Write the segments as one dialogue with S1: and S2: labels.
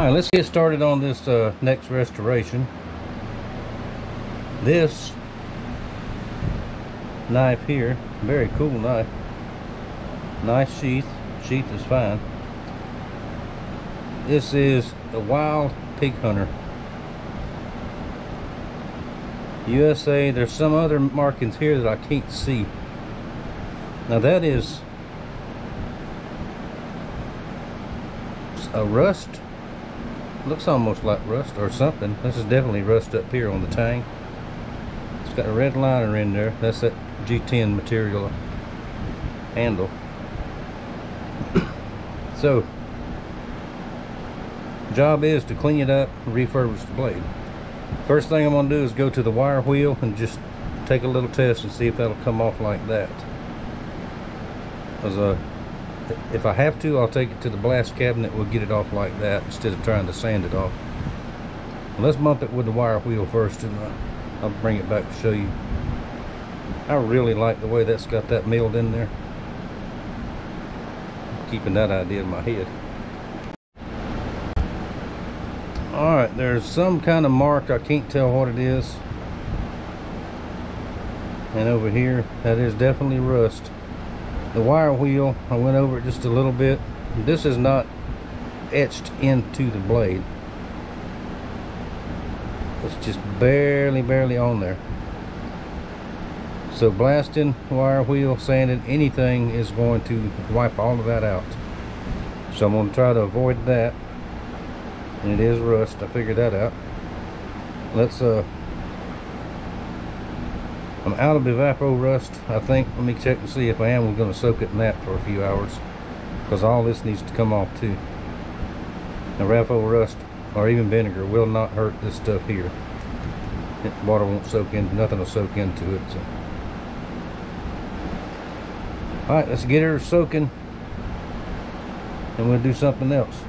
S1: Alright, let's get started on this next restoration. This knife here, very cool knife. Nice sheath. Sheath is fine. This is the Wild Pig Hunter. USA. There's some other markings here that I can't see. Now that is a rust. Looks almost like rust or something. This is definitely rust up here on the tang. It's got a red liner in there. That's that G10 material handle. So, job is to clean it up and refurbish the blade. First thing I'm going to do is go to the wire wheel and just take a little test and see if that'll come off like that. Because if I have to, I'll take it to the blast cabinet. We'll get it off like that instead of trying to sand it off. Let's bump it with the wire wheel first, and I'll bring it back to show you. I really like the way that's got that milled in there. I'm keeping that idea in my head. Alright, there's some kind of mark. I can't tell what it is. And over here, that is definitely rust. The wire wheel, I went over it just a little bit. This is not etched into the blade. It's just barely on there. So blasting, wire wheel, sanding, anything is going to wipe all of that out. So I'm going to try to avoid that. And it is rust, I figured that out. Let's I'm out of Evapro rust, I think. Let me check and see if I am going to soak it in that for a few hours, because all this needs to come off too. Now, Evapro rust or even vinegar will not hurt this stuff here. Water won't soak in, nothing will soak into it. So. Alright, let's get her soaking and we'll do something else.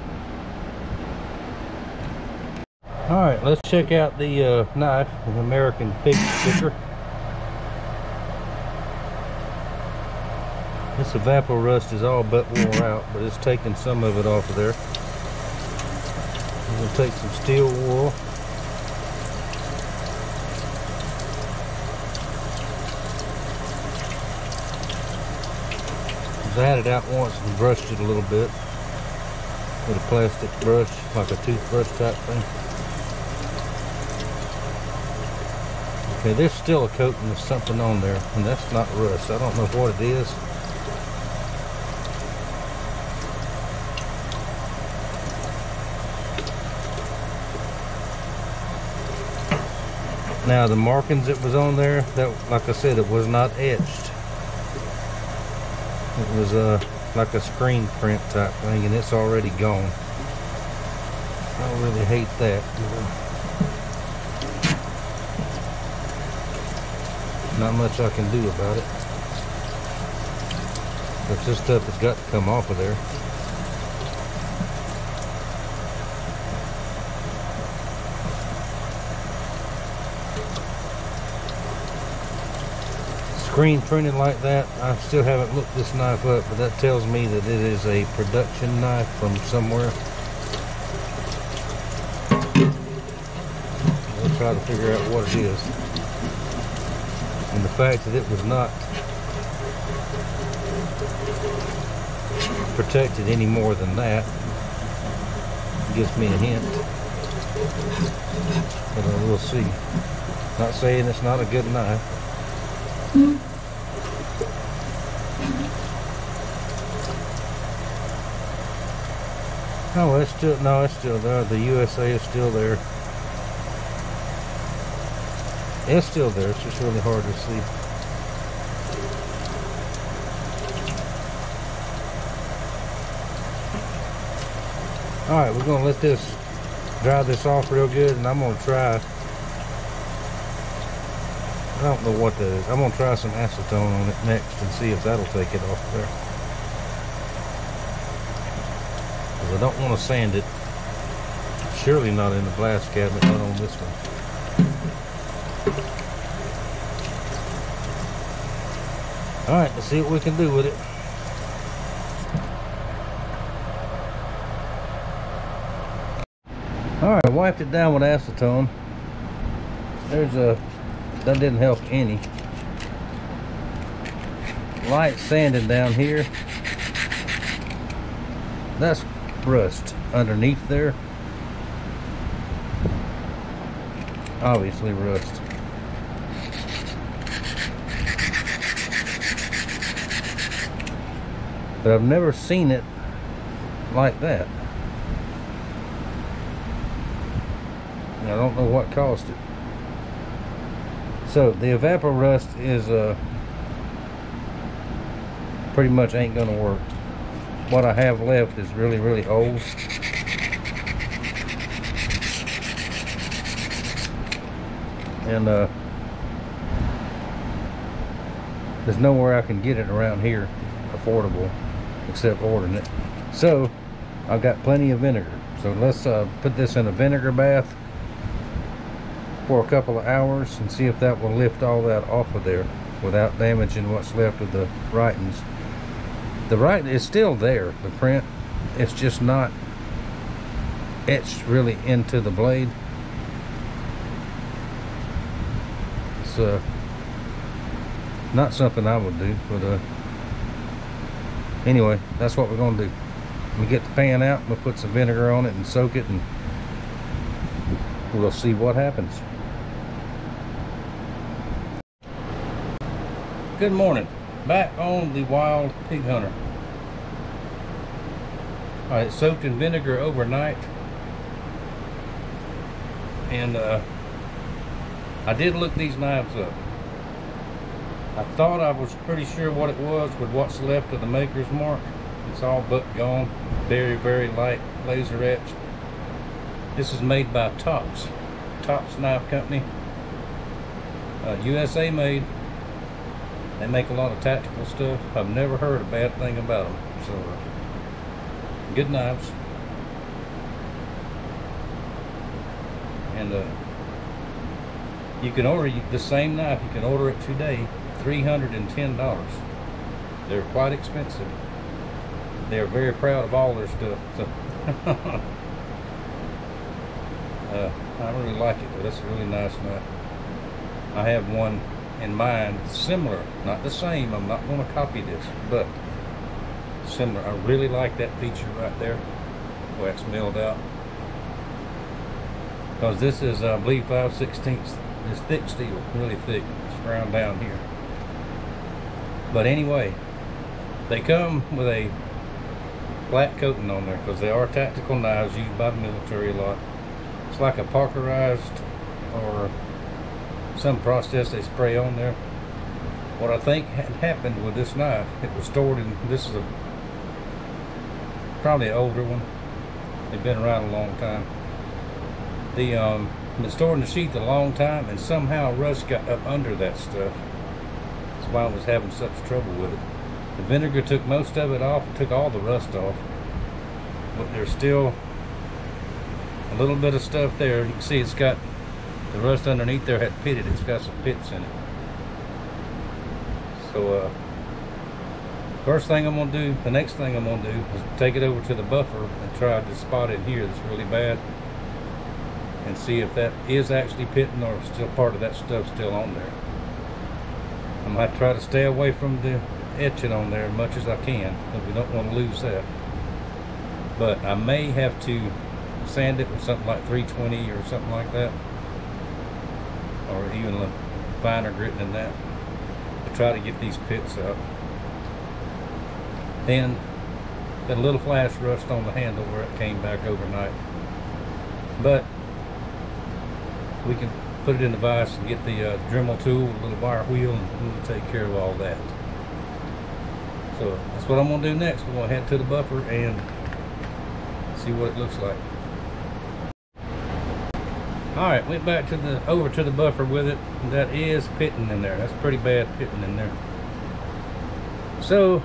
S1: Alright, let's check out the knife, an American Pig Sticker. This Evapro rust is all but wore out, but it's taking some of it off of there. I'm going to take some steel wool. I had it out once and brushed it a little bit with a plastic brush, like a toothbrush type thing. Okay, there's still a coating of something on there, and that's not rust. I don't know what it is. Now the markings that was on there, that, like I said, it was not etched. It was like a screen print type thing, and it's already gone. I really hate that. Not much I can do about it. But this stuff has got to come off of there. Screen printed like that. I still haven't looked this knife up, but that tells me that it is a production knife from somewhere. We'll try to figure out what it is. And the fact that it was not protected any more than that gives me a hint. But we'll see. Not saying it's not a good knife. Oh, it's still, no, it's still there. The USA is still there. It's still there. It's just really hard to see. Alright, we're going to let this dry this off real good, and I'm going to try, I don't know what that is. I'm going to try some acetone on it next and see if that'll take it off there. Because I don't want to sand it. Surely not in the blast cabinet, not on this one. Alright, let's see what we can do with it. Alright, I wiped it down with acetone. That didn't help any. Light sanding down here. That's rust underneath there. Obviously rust. But I've never seen it like that. And I don't know what caused it. So the Evapor-Rust is pretty much ain't gonna work. What I have left is really, really old. And there's nowhere I can get it around here affordable except ordering it. So I've got plenty of vinegar. So let's put this in a vinegar bath for a couple of hours and see if that will lift all that off of there without damaging what's left of the writings. The writing is still there, the print. It's just not etched really into the blade. It's not something I would do, but anyway, that's what we're gonna do. We get the pan out, we'll put some vinegar on it and soak it, and we'll see what happens. Good morning. Back on the Wild Pig Hunter. I soaked in vinegar overnight, and I did look these knives up. I thought I was pretty sure what it was with what's left of the maker's mark. It's all but gone. Very, very light laser etch. This is made by Tops Knife Company. USA made. They make a lot of tactical stuff. I've never heard a bad thing about them. So, good knives. And you can order the same knife. You can order it today, $310. They're quite expensive. They're very proud of all their stuff. So I really like it. That's a really nice knife. I have one in mind similar, not the same. I'm not going to copy this, but similar. I really like that feature right there where it's milled out, because this is I believe 5/16. It's thick steel, really thick. It's ground down here. But anyway, they come with a black coating on there because they are tactical knives used by the military a lot. It's like a parkerized or some process they spray on there. What I think had happened with this knife, it was stored in, this is probably an older one. They've been around a long time. Been stored in the sheath a long time, and somehow rust got up under that stuff. That's why I was having such trouble with it. The vinegar took most of it off, it took all the rust off, but there's still a little bit of stuff there. You can see it's got the rust underneath there had pitted. It's got some pits in it. So first thing I'm gonna do, the next thing I'm gonna do is take it over to the buffer and try to spot it here that's really bad, and see if that is actually pitting or still part of that stuff still on there. I'm gonna have to try to stay away from the etching on there as much as I can, because we don't want to lose that. But I may have to sand it with something like 320 or something like that, or even a finer grit than that, to try to get these pits up. Then got a little flash rust on the handle where it came back overnight, but we can put it in the vise and get the Dremel tool, a little wire wheel, and we'll take care of all that. So that's what I'm gonna do next. We're gonna head to the buffer and see what it looks like. All right, went back to over to the buffer with it. That is pitting in there. That's pretty bad pitting in there. So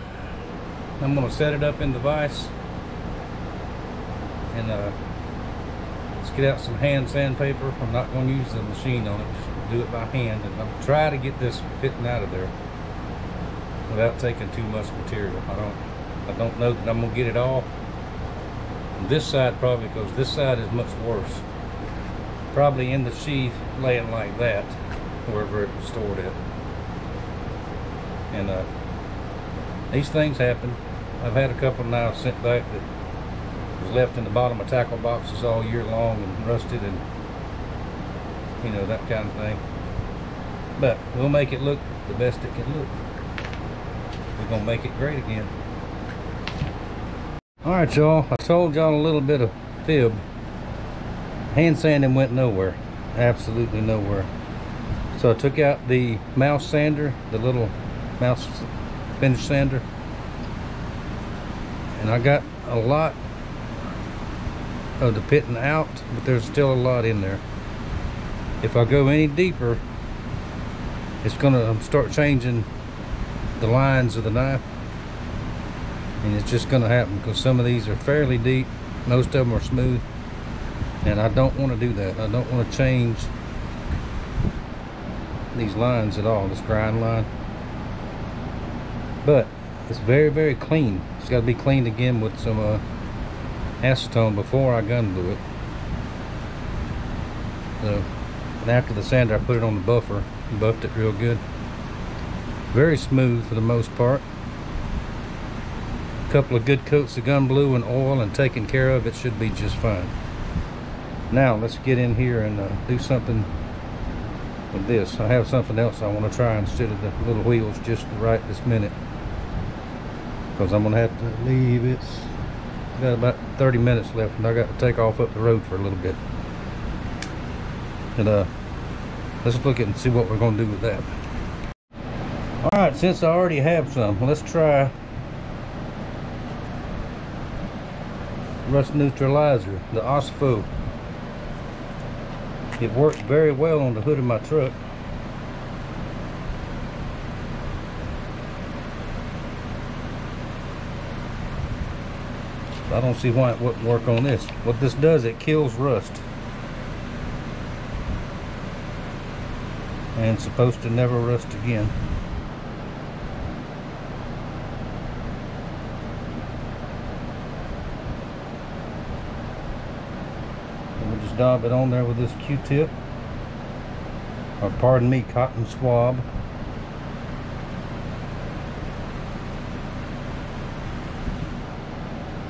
S1: I'm gonna set it up in the vise, and let's get out some hand sandpaper. I'm not gonna use the machine on it, just do it by hand, and I'll try to get this pitting out of there without taking too much material. I don't know that I'm gonna get it all on this side, probably, because this side is much worse. Probably in the sheath, laying like that, wherever it was stored at. And these things happen. I've had a couple of knives sent back that was left in the bottom of tackle boxes all year long and rusted, and you know, that kind of thing. But we'll make it look the best it can look. We're gonna make it great again. All right, y'all, I told y'all a little bit of fib. Hand sanding went nowhere, absolutely nowhere. So I took out the mouse sander, the little mouse finish sander, and I got a lot of the pitting out, but there's still a lot in there. If I go any deeper, it's gonna start changing the lines of the knife, and it's just gonna happen because some of these are fairly deep, most of them are smooth, and I don't want to do that. I don't want to change these lines at all, this grind line. But it's very, very clean. It's got to be cleaned again with some acetone before I gun glue it. So, and after the sander, I put it on the buffer and buffed it real good. Very smooth for the most part. A couple of good coats of gun blue and oil and taken care of, it should be just fine. Now let's get in here and do something with this. I have something else I want to try instead of the little wheels just right this minute, because I'm gonna have to leave. It's got about 30 minutes left and I got to take off up the road for a little bit. And let's look at and see what we're gonna do with that. All right, since I already have some, let's try rust neutralizer, the OSFO. It worked very well on the hood of my truck. I don't see why it wouldn't work on this. What this does, it kills rust. And it's supposed to never rust again. And we'll just dab it on there with this Q-tip. Or pardon me, cotton swab.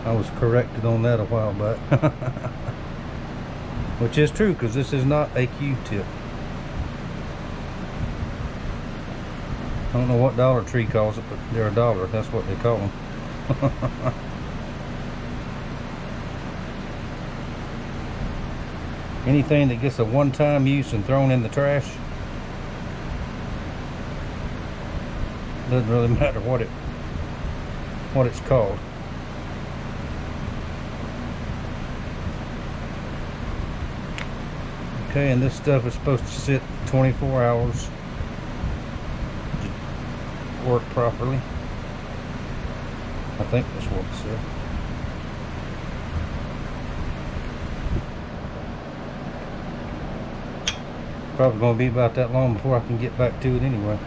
S1: I was corrected on that a while back. Which is true, because this is not a Q-tip. I don't know what Dollar Tree calls it, but they're $1. That's what they call them. Anything that gets a one-time use and thrown in the trash, doesn't really matter what it's called. Okay, and this stuff is supposed to sit 24 hours to work properly. I think that's what it said. Probably going to be about that long before I can get back to it anyway.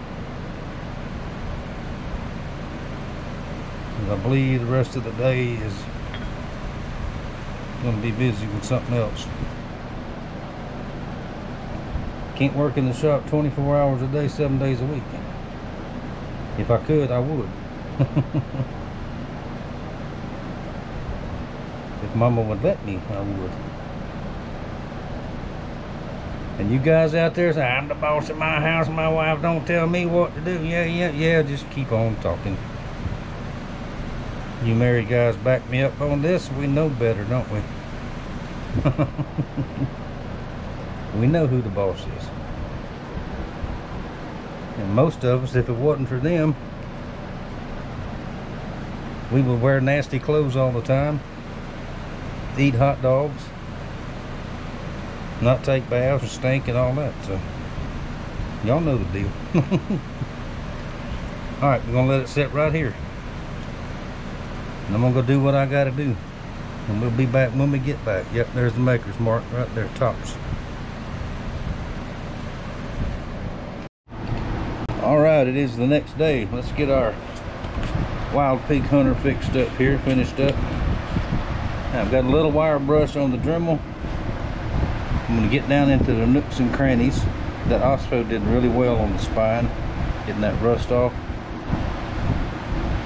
S1: And I believe the rest of the day is going to be busy with something else. Can't work in the shop 24 hours a day, 7 days a week. If I could, I would. If Mama would let me, I would. And you guys out there say, I'm the boss of my house, my wife don't tell me what to do. Yeah, just keep on talking. You married guys back me up on this. We know better, don't we? We know who the boss is. And most of us, if it wasn't for them, we would wear nasty clothes all the time, eat hot dogs, not take baths and stink and all that. So y'all know the deal. All right, we're gonna let it sit right here, and I'm gonna go do what I gotta do, and we'll be back when we get back. Yep, there's the maker's mark right there, tops. All right, it is the next day. Let's get our Wild Pig Hunter fixed up here, finished up. Now, I've got a little wire brush on the Dremel. I'm going to get down into the nooks and crannies. That OSPO did really well on the spine, getting that rust off.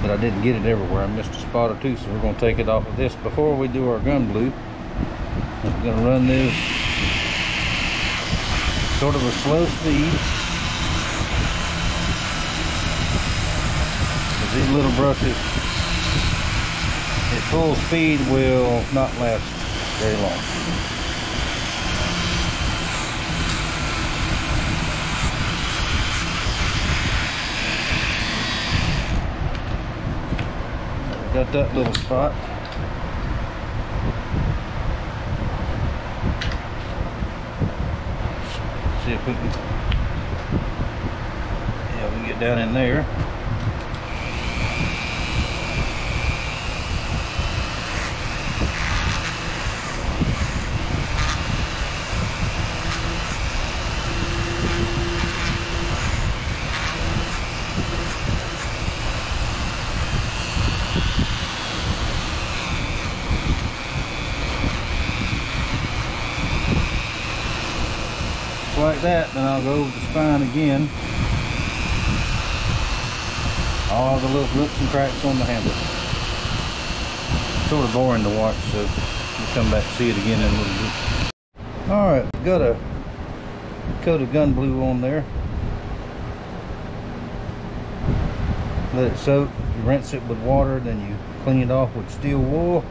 S1: But I didn't get it everywhere. I missed a spot or two, so we're going to take it off of this before we do our gun blue. I'm going to run this sort of a slow speed. These little brushes at full speed will not last very long. Got that little spot. See if we can, yeah, we can get down in there. Like that, then I'll go over the spine again. All the little nooks and cracks on the handle. Sort of boring to watch, so we'll come back and see it again in a little bit. Alright, got a coat of gun blue on there. Let it soak, you rinse it with water, then you clean it off with steel wool.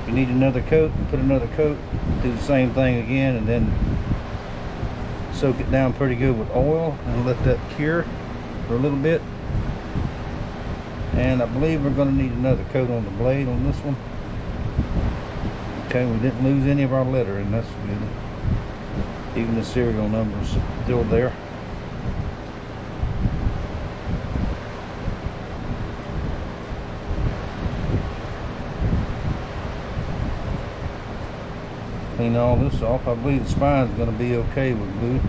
S1: You need another coat, put another coat, do the same thing again, and then soak it down pretty good with oil and let that cure for a little bit. And I believe we're going to need another coat on the blade on this one. Okay, we didn't lose any of our lettering, that's good. Even the serial number's still there. Clean all this off. I believe the spine's going to be okay with glue.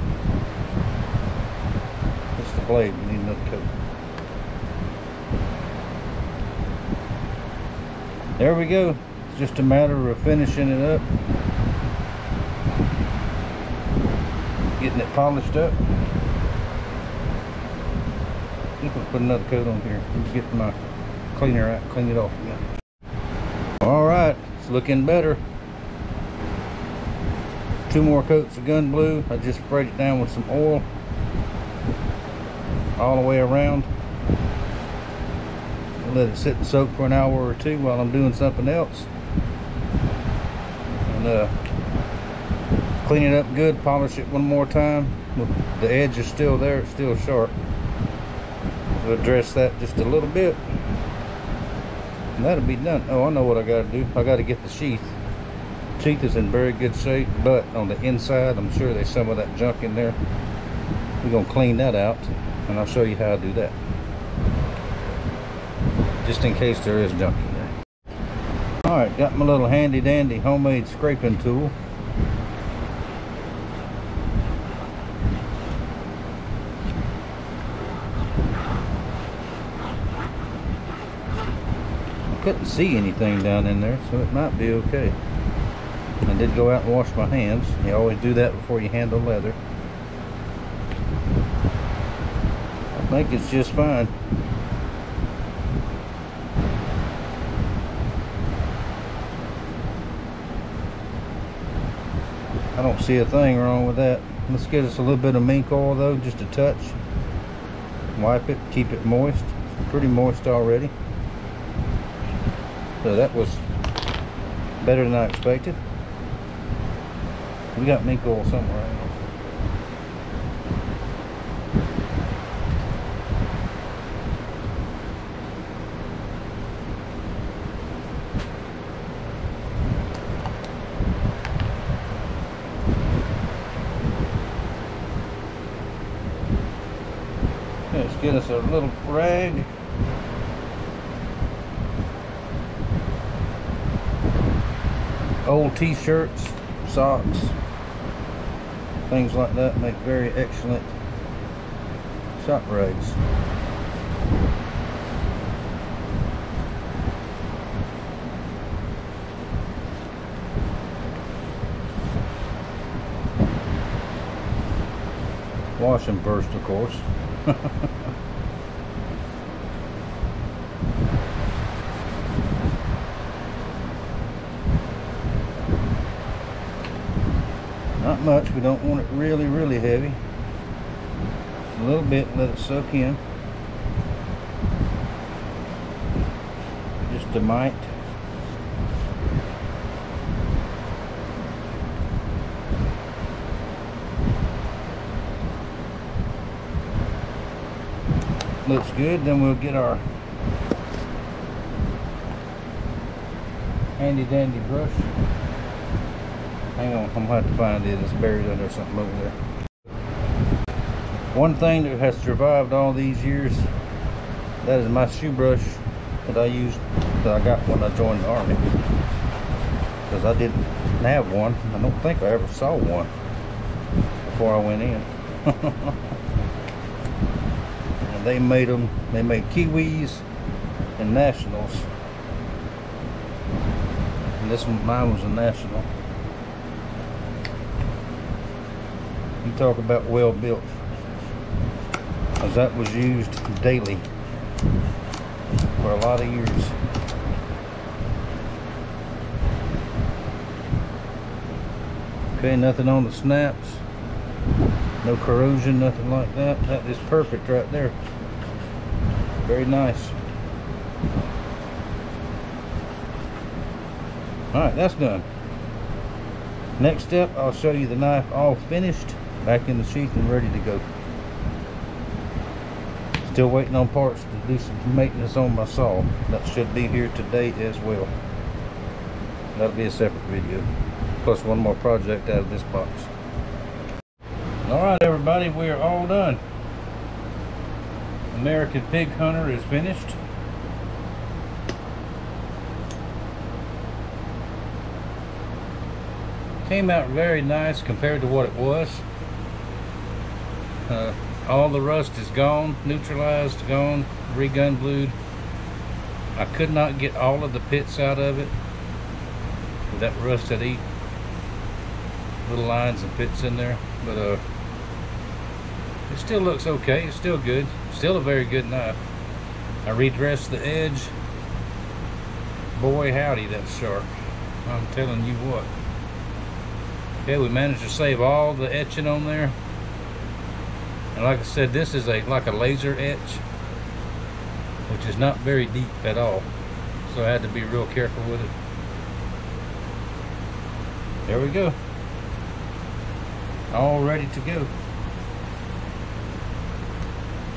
S1: Just the blade, we need another coat. There we go. It's just a matter of finishing it up, getting it polished up. I think we'll put another coat on here. Let's get my cleaner out, clean it off again. Alright, it's looking better. 2 more coats of gun blue. I just sprayed it down with some oil all the way around. I'll let it sit and soak for an hour or 2 while I'm doing something else. And clean it up good, polish it one more time. The edge is still there, it's still sharp. We'll address that just a little bit. And that'll be done. Oh, I know what I gotta do. I gotta get the sheath. Sheath is in very good shape, but on the inside I'm sure there's some of that junk in there. We're going to clean that out, and I'll show you how to do that, just in case there is junk in there. Alright, got my little handy dandy homemade scraping tool. I couldn't see anything down in there, so it might be okay. I did go out and wash my hands. You always do that before you handle leather. I think it's just fine. I don't see a thing wrong with that. Let's get us a little bit of mink oil though, just a touch. Wipe it, keep it moist. It's pretty moist already. So that was better than I expected. We got mink oil somewhere. Let's get us a little rag. Old t-shirts, socks, things like that make very excellent shop rags. washing first, of course. Not much. We don't want it really, really heavy. Just a little bit, let it soak in. Just a mite. Looks good. Then we'll get our handy dandy brush. Hang on, I'm gonna have to find it. It's buried under something over there. One thing that has survived all these years, that is my shoe brush that I used, that I got when I joined the Army. Because I didn't have one. I don't think I ever saw one before I went in. And they made them, they made Kiwis and Nationals. And this one, mine was a National. You talk about well built, because that was used daily for a lot of years. Okay, nothing on the snaps, no corrosion, nothing like that. That is perfect right there. Very nice. Alright, that's done. Next step, I'll show you the knife all finished, back in the sheath and ready to go. Still waiting on parts to do some maintenance on my saw. That should be here today as well. That'll be a separate video. Plus one more project out of this box. Alright everybody, we are all done. American Pig Hunter is finished. Came out very nice compared to what it was. All the rust is gone, neutralized, gone, re-gun blued. I could not get all of the pits out of it. That rust had eat little lines and pits in there, but it still looks okay. It's still good. Still a very good knife. I redressed the edge. Boy howdy, that's sharp. I'm telling you what. Okay, we managed to save all the etching on there. And like I said, this is like a laser etch, which is not very deep at all. So I had to be real careful with it. There we go. All ready to go.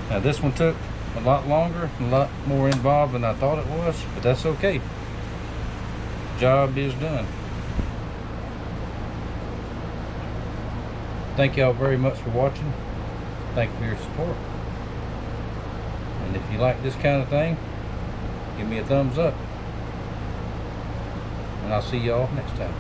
S1: Now this one took a lot longer, a lot more involved than I thought it was, but that's okay. Job is done. Thank y'all very much for watching. Thank you for your support. And if you like this kind of thing, give me a thumbs up. And I'll see y'all next time.